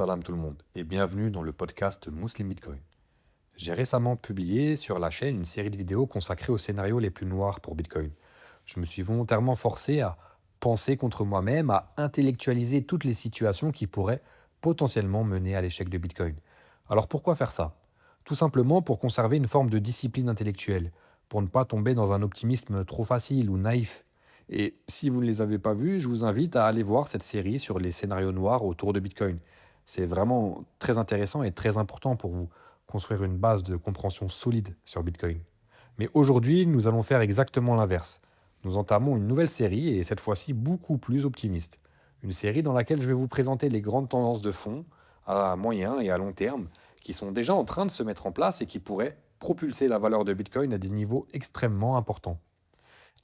Salam tout le monde et bienvenue dans le podcast Muslim Bitcoin. J'ai récemment publié sur la chaîne une série de vidéos consacrées aux scénarios les plus noirs pour Bitcoin. Je me suis volontairement forcé à penser contre moi-même, à intellectualiser toutes les situations qui pourraient potentiellement mener à l'échec de Bitcoin. Alors pourquoi faire ça? Tout simplement pour conserver une forme de discipline intellectuelle, pour ne pas tomber dans un optimisme trop facile ou naïf. Et si vous ne les avez pas vus, je vous invite à aller voir cette série sur les scénarios noirs autour de Bitcoin. C'est vraiment très intéressant et très important pour vous construire une base de compréhension solide sur Bitcoin. Mais aujourd'hui, nous allons faire exactement l'inverse. Nous entamons une nouvelle série et cette fois-ci beaucoup plus optimiste. Une série dans laquelle je vais vous présenter les grandes tendances de fond à moyen et à long terme qui sont déjà en train de se mettre en place et qui pourraient propulser la valeur de Bitcoin à des niveaux extrêmement importants.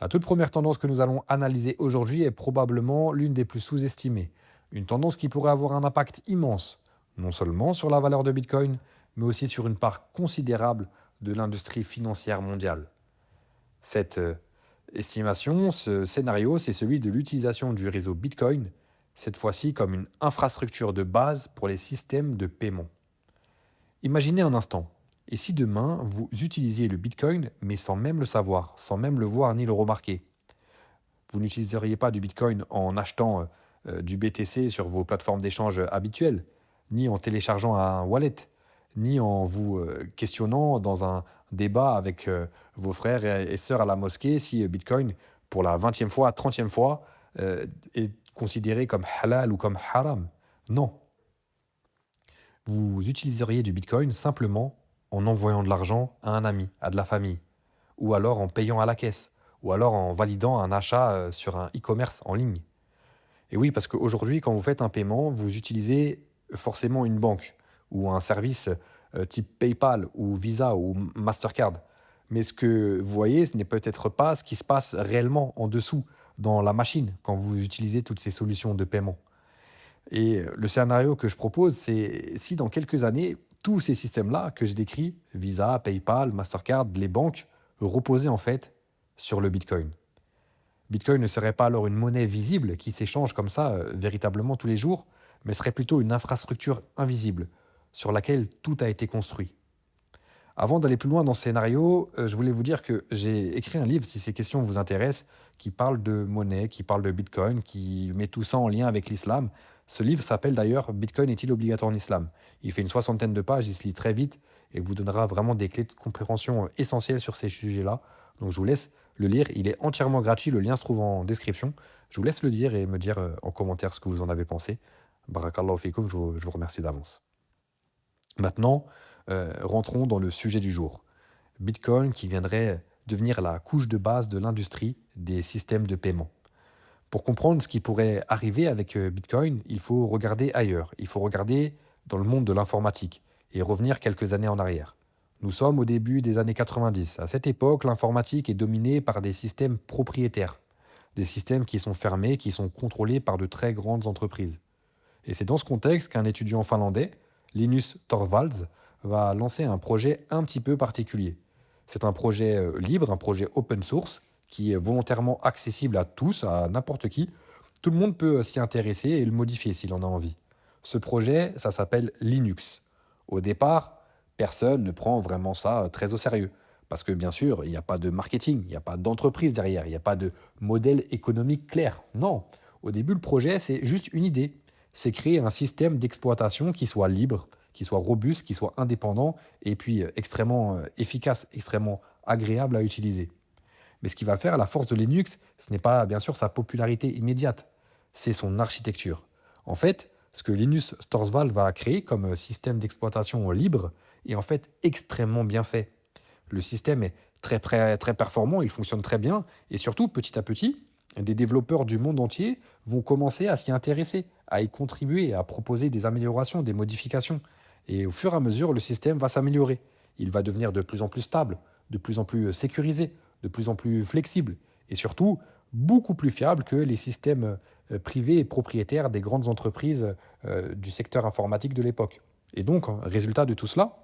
La toute première tendance que nous allons analyser aujourd'hui est probablement l'une des plus sous-estimées. Une tendance qui pourrait avoir un impact immense, non seulement sur la valeur de Bitcoin, mais aussi sur une part considérable de l'industrie financière mondiale. Cette estimation, ce scénario, c'est celui de l'utilisation du réseau Bitcoin, cette fois-ci comme une infrastructure de base pour les systèmes de paiement. Imaginez un instant, et si demain vous utilisiez le Bitcoin, mais sans même le savoir, sans même le voir ni le remarquer? Vous n'utiliseriez pas du Bitcoin en achetant du BTC sur vos plateformes d'échange habituelles, ni en téléchargeant un wallet, ni en vous questionnant dans un débat avec vos frères et sœurs à la mosquée si Bitcoin, pour la 20e fois, 30e fois, est considéré comme halal ou comme haram. Non, vous utiliseriez du Bitcoin simplement en envoyant de l'argent à un ami, à de la famille, ou alors en payant à la caisse, ou alors en validant un achat sur un e-commerce en ligne. Et oui, parce qu'aujourd'hui, quand vous faites un paiement, vous utilisez forcément une banque ou un service type PayPal ou Visa ou Mastercard. Mais ce que vous voyez, ce n'est peut-être pas ce qui se passe réellement en dessous dans la machine quand vous utilisez toutes ces solutions de paiement. Et le scénario que je propose, c'est si dans quelques années, tous ces systèmes-là que je décris, Visa, PayPal, Mastercard, les banques, reposaient en fait sur le Bitcoin. Bitcoin ne serait pas alors une monnaie visible qui s'échange comme ça véritablement tous les jours, mais serait plutôt une infrastructure invisible sur laquelle tout a été construit. Avant d'aller plus loin dans ce scénario, je voulais vous dire que j'ai écrit un livre, si ces questions vous intéressent, qui parle de monnaie, qui parle de Bitcoin, qui met tout ça en lien avec l'islam. Ce livre s'appelle d'ailleurs Bitcoin est-il obligatoire en islam? Il fait une soixantaine de pages, il se lit très vite et vous donnera vraiment des clés de compréhension essentielles sur ces sujets-là. Donc je vous laisse le lire, il est entièrement gratuit, le lien se trouve en description. Je vous laisse le lire et me dire en commentaire ce que vous en avez pensé. Barakallahu fikoum, je vous remercie d'avance. Maintenant, rentrons dans le sujet du jour. Bitcoin qui viendrait devenir la couche de base de l'industrie des systèmes de paiement. Pour comprendre ce qui pourrait arriver avec Bitcoin, il faut regarder ailleurs. Il faut regarder dans le monde de l'informatique et revenir quelques années en arrière. Nous sommes au début des années 90. À cette époque, l'informatique est dominée par des systèmes propriétaires, des systèmes qui sont fermés, qui sont contrôlés par de très grandes entreprises. Et c'est dans ce contexte qu'un étudiant finlandais, Linus Torvalds, va lancer un projet un petit peu particulier. C'est un projet libre, un projet open source, qui est volontairement accessible à tous, à n'importe qui. Tout le monde peut s'y intéresser et le modifier s'il en a envie. Ce projet, ça s'appelle Linux. Au départ, personne ne prend vraiment ça très au sérieux. Parce que bien sûr, il n'y a pas de marketing, il n'y a pas d'entreprise derrière, il n'y a pas de modèle économique clair. Non, au début, le projet, c'est juste une idée. C'est créer un système d'exploitation qui soit libre, qui soit robuste, qui soit indépendant et puis extrêmement efficace, extrêmement agréable à utiliser. Mais ce qui va faire la force de Linux, ce n'est pas bien sûr sa popularité immédiate, c'est son architecture. En fait, ce que Linus Torvalds va créer comme système d'exploitation libre est en fait extrêmement bien fait. Le système est très performant, il fonctionne très bien et surtout, petit à petit, des développeurs du monde entier vont commencer à s'y intéresser, à y contribuer, à proposer des améliorations, des modifications. Et au fur et à mesure, le système va s'améliorer. Il va devenir de plus en plus stable, de plus en plus sécurisé, de plus en plus flexible et surtout beaucoup plus fiable que les systèmes privés et propriétaires des grandes entreprises du secteur informatique de l'époque. Et donc, résultat de tout cela,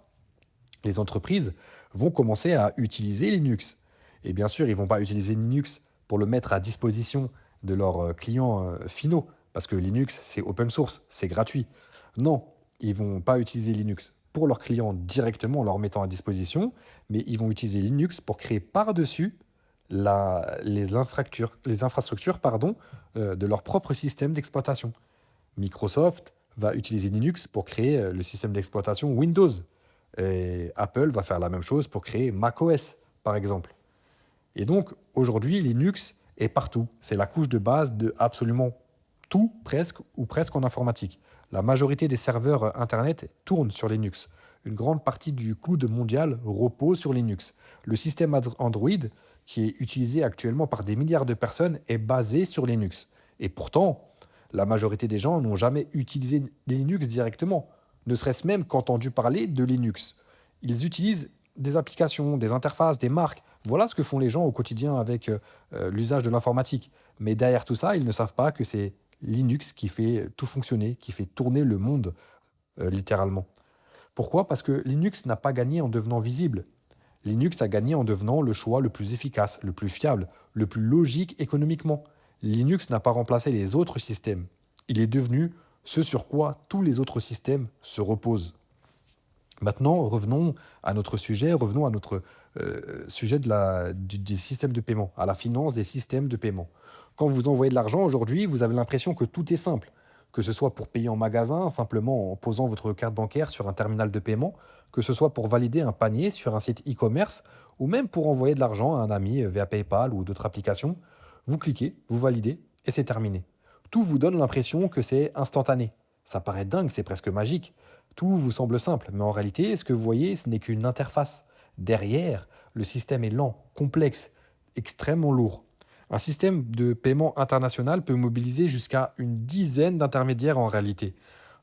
les entreprises vont commencer à utiliser Linux. Et bien sûr, ils ne vont pas utiliser Linux pour le mettre à disposition de leurs clients finaux, parce que Linux, c'est open source, c'est gratuit. Non, Ils vont pas utiliser Linux pour leurs clients directement en leur mettant à disposition, mais ils vont utiliser Linux pour créer par-dessus les infrastructures pardon, de leur propre système d'exploitation. Microsoft va utiliser Linux pour créer le système d'exploitation Windows. Et Apple va faire la même chose pour créer macOS, par exemple. Et donc, aujourd'hui, Linux est partout. C'est la couche de base de absolument tout, presque, ou presque en informatique. La majorité des serveurs Internet tournent sur Linux. Une grande partie du cloud mondial repose sur Linux. Le système Android, qui est utilisé actuellement par des milliards de personnes, est basé sur Linux. Et pourtant, la majorité des gens n'ont jamais utilisé Linux directement, ne serait-ce même qu'entendu parler de Linux. Ils utilisent des applications, des interfaces, des marques. Voilà ce que font les gens au quotidien avec l'usage de l'informatique. Mais derrière tout ça, ils ne savent pas que c'est Linux qui fait tout fonctionner, qui fait tourner le monde, littéralement. Pourquoi? Parce que Linux n'a pas gagné en devenant visible. Linux a gagné en devenant le choix le plus efficace, le plus fiable, le plus logique économiquement. Linux n'a pas remplacé les autres systèmes. Il est devenu ce sur quoi tous les autres systèmes se reposent. Maintenant, revenons à notre sujet, revenons à notre sujet des systèmes de paiement, à la finance des systèmes de paiement. Quand vous envoyez de l'argent aujourd'hui, vous avez l'impression que tout est simple, que ce soit pour payer en magasin, simplement en posant votre carte bancaire sur un terminal de paiement, que ce soit pour valider un panier sur un site e-commerce, ou même pour envoyer de l'argent à un ami via PayPal ou d'autres applications. Vous cliquez, vous validez, et c'est terminé. Tout vous donne l'impression que c'est instantané. Ça paraît dingue, c'est presque magique. Tout vous semble simple, mais en réalité, ce que vous voyez, ce n'est qu'une interface. Derrière, le système est lent, complexe, extrêmement lourd. Un système de paiement international peut mobiliser jusqu'à une dizaine d'intermédiaires en réalité.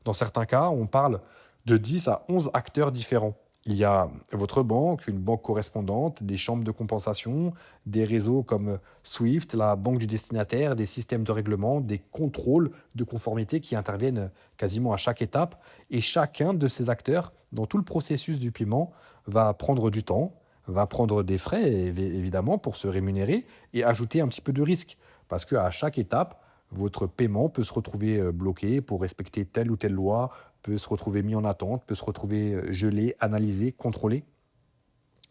Dans certains cas, on parle de 10 à 11 acteurs différents. Il y a votre banque, une banque correspondante, des chambres de compensation, des réseaux comme Swift, la banque du destinataire, des systèmes de règlement, des contrôles de conformité qui interviennent quasiment à chaque étape. Et chacun de ces acteurs, dans tout le processus du paiement, va prendre du temps, va prendre des frais, évidemment, pour se rémunérer et ajouter un petit peu de risque. Parce qu'à chaque étape, votre paiement peut se retrouver bloqué pour respecter telle ou telle loi, peut se retrouver mis en attente, peut se retrouver gelé, analysé, contrôlé.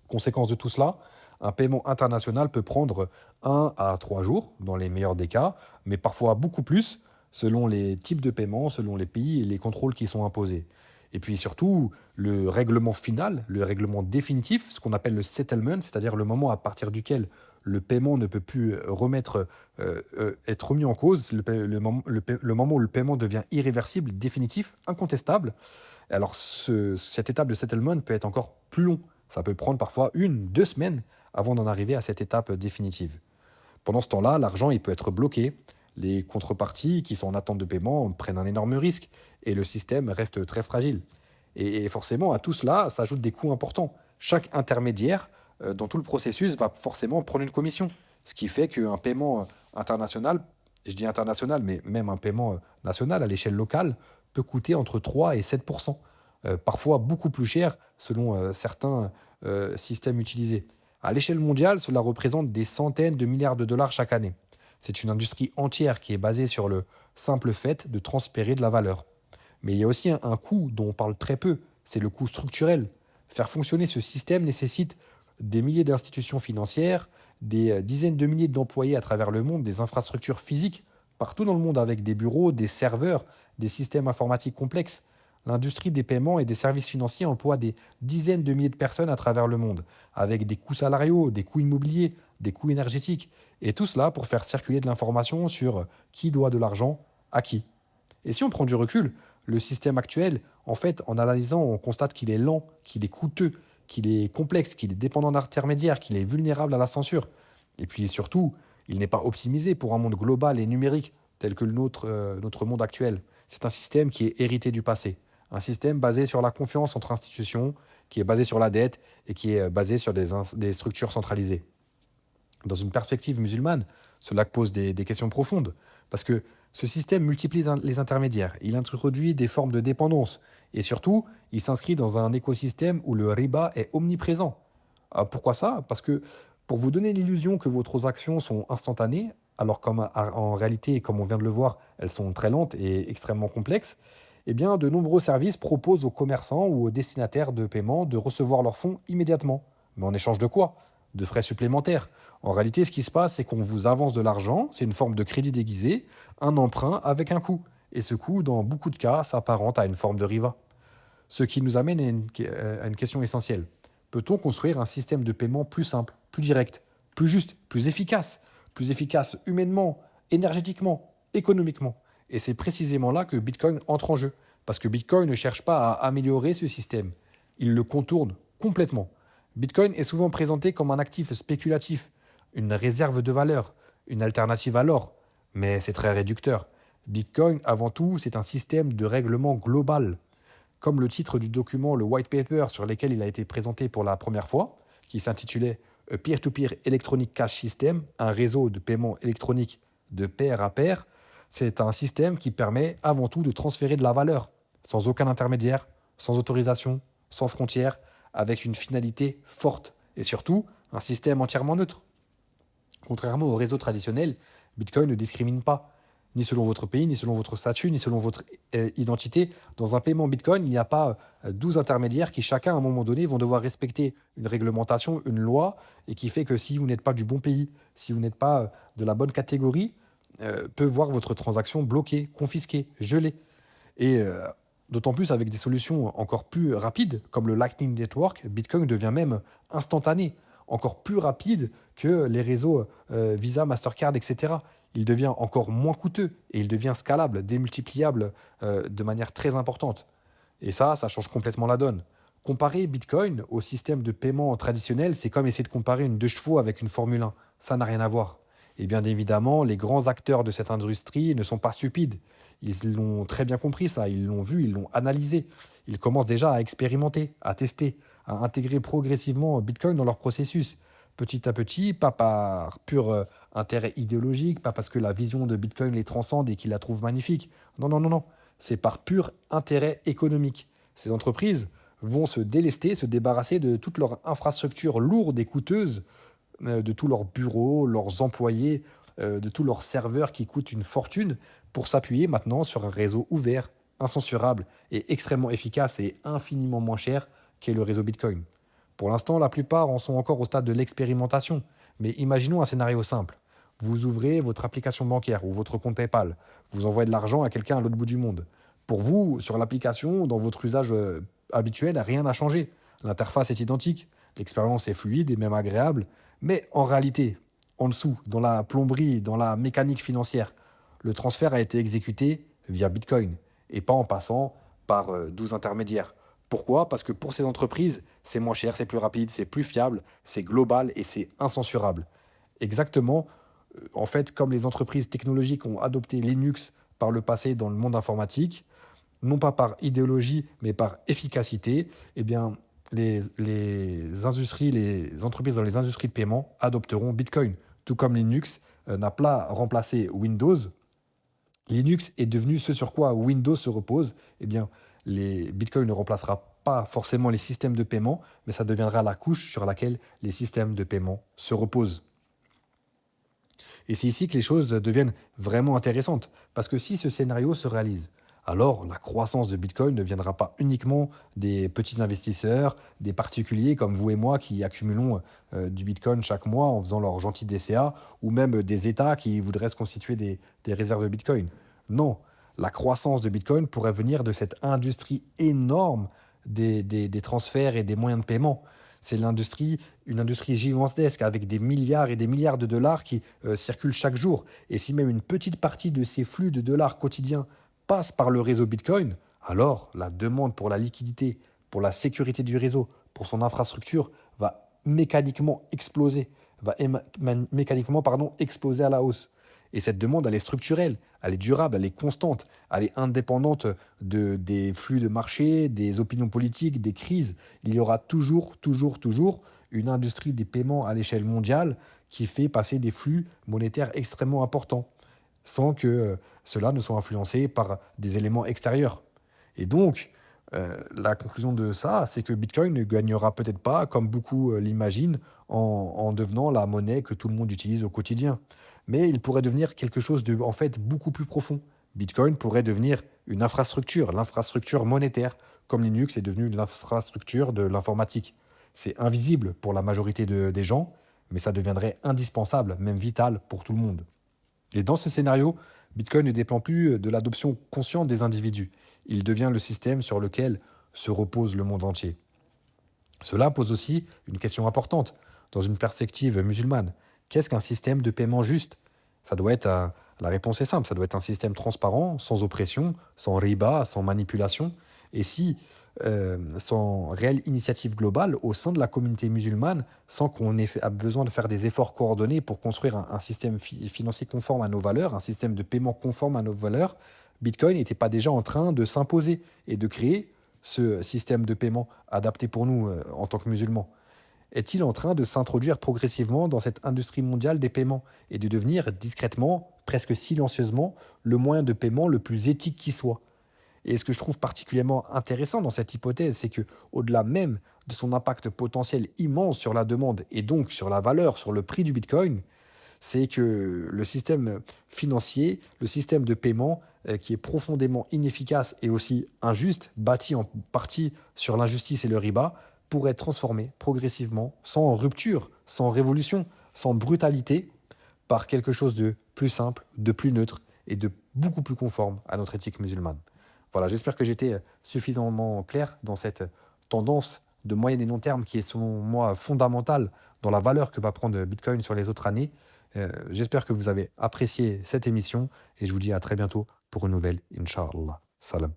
Conséquence de tout cela, un paiement international peut prendre 1 à 3 jours, dans les meilleurs des cas, mais parfois beaucoup plus, selon les types de paiement, selon les pays et les contrôles qui sont imposés. Et puis surtout, le règlement final, le règlement définitif, ce qu'on appelle le settlement, c'est-à-dire le moment à partir duquel le paiement ne peut plus être remis en cause, le moment où le paiement devient irréversible, définitif, incontestable. Alors cette étape de settlement peut être encore plus long. Ça peut prendre parfois 1, 2 semaines avant d'en arriver à cette étape définitive. Pendant ce temps-là, l'argent il peut être bloqué. Les contreparties qui sont en attente de paiement prennent un énorme risque et le système reste très fragile. Et forcément, à tout cela s'ajoutent des coûts importants. Chaque intermédiaire dans tout le processus va forcément prendre une commission. Ce qui fait qu'un paiement international, je dis international, mais même un paiement national à l'échelle locale, peut coûter entre 3 et 7 parfois beaucoup plus cher selon certains systèmes utilisés. À l'échelle mondiale, cela représente des centaines de milliards de dollars chaque année. C'est une industrie entière qui est basée sur le simple fait de transférer de la valeur. Mais il y a aussi un coût dont on parle très peu, c'est le coût structurel. Faire fonctionner ce système nécessite des milliers d'institutions financières, des dizaines de milliers d'employés à travers le monde, des infrastructures physiques partout dans le monde avec des bureaux, des serveurs, des systèmes informatiques complexes. L'industrie des paiements et des services financiers emploie des dizaines de milliers de personnes à travers le monde, avec des coûts salariaux, des coûts immobiliers, des coûts énergétiques, et tout cela pour faire circuler de l'information sur qui doit de l'argent à qui. Et si on prend du recul, le système actuel, en fait, en analysant, on constate qu'il est lent, qu'il est coûteux, qu'il est complexe, qu'il est dépendant d'intermédiaires, qu'il est vulnérable à la censure. Et puis surtout, il n'est pas optimisé pour un monde global et numérique tel que notre monde actuel. C'est un système qui est hérité du passé. Un système basé sur la confiance entre institutions, qui est basé sur la dette et qui est basé sur des structures centralisées. Dans une perspective musulmane, cela pose des questions profondes, parce que ce système multiplie les intermédiaires, il introduit des formes de dépendance, et surtout, il s'inscrit dans un écosystème où le riba est omniprésent. Pourquoi ça? Parce que pour vous donner l'illusion que vos transactions sont instantanées, alors qu'en réalité, comme on vient de le voir, elles sont très lentes et extrêmement complexes, Eh bien, de nombreux services proposent aux commerçants ou aux destinataires de paiement de recevoir leurs fonds immédiatement. Mais en échange de quoi? De frais supplémentaires. En réalité, ce qui se passe, c'est qu'on vous avance de l'argent, c'est une forme de crédit déguisé, un emprunt avec un coût. Et ce coût, dans beaucoup de cas, s'apparente à une forme de riva. Ce qui nous amène à une question essentielle. Peut-on construire un système de paiement plus simple, plus direct, plus juste, plus efficace humainement, énergétiquement, économiquement? Et c'est précisément là que Bitcoin entre en jeu. Parce que Bitcoin ne cherche pas à améliorer ce système. Il le contourne complètement. Bitcoin est souvent présenté comme un actif spéculatif, une réserve de valeur, une alternative à l'or. Mais c'est très réducteur. Bitcoin, avant tout, c'est un système de règlement global, comme le titre du document, le white paper sur lequel il a été présenté pour la première fois, qui s'intitulait A Peer-to-Peer Electronic Cash System, un réseau de paiement électronique de pair à pair. C'est un système qui permet avant tout de transférer de la valeur, sans aucun intermédiaire, sans autorisation, sans frontières, avec une finalité forte et surtout un système entièrement neutre. Contrairement au réseau traditionnel, Bitcoin ne discrimine pas, ni selon votre pays, ni selon votre statut, ni selon votre identité. Dans un paiement Bitcoin, il n'y a pas 12 intermédiaires qui, chacun, à un moment donné, vont devoir respecter une réglementation, une loi, et qui fait que si vous n'êtes pas du bon pays, si vous n'êtes pas de la bonne catégorie, peut voir votre transaction bloquée, confisquée, gelée. Et d'autant plus avec des solutions encore plus rapides, comme le Lightning Network, Bitcoin devient même instantané, encore plus rapide que les réseaux Visa, Mastercard, etc. Il devient encore moins coûteux et il devient scalable, démultipliable de manière très importante. Et ça change complètement la donne. Comparer Bitcoin au système de paiement traditionnel, c'est comme essayer de comparer une deux chevaux avec une Formule 1. Ça n'a rien à voir. Et bien évidemment, les grands acteurs de cette industrie ne sont pas stupides. Ils l'ont très bien compris ça, ils l'ont vu, ils l'ont analysé. Ils commencent déjà à expérimenter, à tester, à intégrer progressivement Bitcoin dans leur processus. Petit à petit, pas par pur intérêt idéologique, pas parce que la vision de Bitcoin les transcende et qu'ils la trouvent magnifique. Non, non, non, non. C'est par pur intérêt économique. Ces entreprises vont se délester, se débarrasser de toute leur infrastructure lourde et coûteuse, de tous leurs bureaux, leurs employés, de tous leurs serveurs qui coûtent une fortune, pour s'appuyer maintenant sur un réseau ouvert, incensurable et extrêmement efficace et infiniment moins cher qu'est le réseau Bitcoin. Pour l'instant, la plupart en sont encore au stade de l'expérimentation, mais imaginons un scénario simple. Vous ouvrez votre application bancaire ou votre compte PayPal, vous envoyez de l'argent à quelqu'un à l'autre bout du monde. Pour vous, sur l'application, dans votre usage habituel, rien n'a changé. L'interface est identique, l'expérience est fluide et même agréable, mais en réalité, en dessous, dans la plomberie, dans la mécanique financière, le transfert a été exécuté via Bitcoin et pas en passant par 12 intermédiaires. Pourquoi? Parce que pour ces entreprises, c'est moins cher, c'est plus rapide, c'est plus fiable, c'est global et c'est incensurable. Exactement, en fait, comme les entreprises technologiques ont adopté Linux par le passé dans le monde informatique, non pas par idéologie, mais par efficacité, eh bien, les entreprises dans les industries de paiement adopteront Bitcoin. Tout comme Linux n'a pas remplacé Windows, Linux est devenu ce sur quoi Windows se repose. Eh bien, les Bitcoin ne remplacera pas forcément les systèmes de paiement, mais ça deviendra la couche sur laquelle les systèmes de paiement se reposent. Et c'est ici que les choses deviennent vraiment intéressantes. Parce que si ce scénario se réalise, alors la croissance de Bitcoin ne viendra pas uniquement des petits investisseurs, des particuliers comme vous et moi qui accumulons du Bitcoin chaque mois en faisant leur gentil DCA, ou même des États qui voudraient se constituer des réserves de Bitcoin. Non, la croissance de Bitcoin pourrait venir de cette industrie énorme des transferts et des moyens de paiement. C'est une industrie gigantesque avec des milliards et des milliards de dollars qui circulent chaque jour. Et si même une petite partie de ces flux de dollars quotidiens passe par le réseau Bitcoin, alors la demande pour la liquidité, pour la sécurité du réseau, pour son infrastructure va mécaniquement exploser, mécaniquement exploser à la hausse. Et cette demande, elle est structurelle, elle est durable, elle est constante, elle est indépendante des flux de marché, des opinions politiques, des crises. Il y aura toujours, toujours, toujours une industrie des paiements à l'échelle mondiale qui fait passer des flux monétaires extrêmement importants, sans que cela ne soit influencé par des éléments extérieurs. Et donc, la conclusion de ça, c'est que Bitcoin ne gagnera peut-être pas, comme beaucoup l'imaginent, en devenant la monnaie que tout le monde utilise au quotidien. Mais il pourrait devenir quelque chose de, en fait, beaucoup plus profond. Bitcoin pourrait devenir une infrastructure, l'infrastructure monétaire, comme Linux est devenu l'infrastructure de l'informatique. C'est invisible pour la majorité des gens, mais ça deviendrait indispensable, même vital pour tout le monde. Et dans ce scénario, Bitcoin ne dépend plus de l'adoption consciente des individus. Il devient le système sur lequel se repose le monde entier. Cela pose aussi une question importante dans une perspective musulmane. Qu'est-ce qu'un système de paiement juste? Ça doit être La réponse est simple, ça doit être un système transparent, sans oppression, sans riba, sans manipulation, et si sans réelle initiative globale au sein de la communauté musulmane, sans qu'on ait besoin de faire des efforts coordonnés pour construire un système financier conforme à nos valeurs, un système de paiement conforme à nos valeurs, Bitcoin n'était pas déjà en train de s'imposer et de créer ce système de paiement adapté pour nous en tant que musulmans? Est-il en train de s'introduire progressivement dans cette industrie mondiale des paiements et de devenir discrètement, presque silencieusement, le moyen de paiement le plus éthique qui soit? Et ce que je trouve particulièrement intéressant dans cette hypothèse, c'est que, au-delà même de son impact potentiel immense sur la demande et donc sur la valeur, sur le prix du Bitcoin, c'est que le système financier, le système de paiement, qui est profondément inefficace et aussi injuste, bâti en partie sur l'injustice et le riba, pourrait être transformé progressivement, sans rupture, sans révolution, sans brutalité, par quelque chose de plus simple, de plus neutre et de beaucoup plus conforme à notre éthique musulmane. Voilà, j'espère que j'étais suffisamment clair dans cette tendance de moyen et long terme qui est selon moi fondamentale dans la valeur que va prendre Bitcoin sur les autres années. J'espère que vous avez apprécié cette émission et je vous dis à très bientôt pour une nouvelle, Inch'Allah. Salam.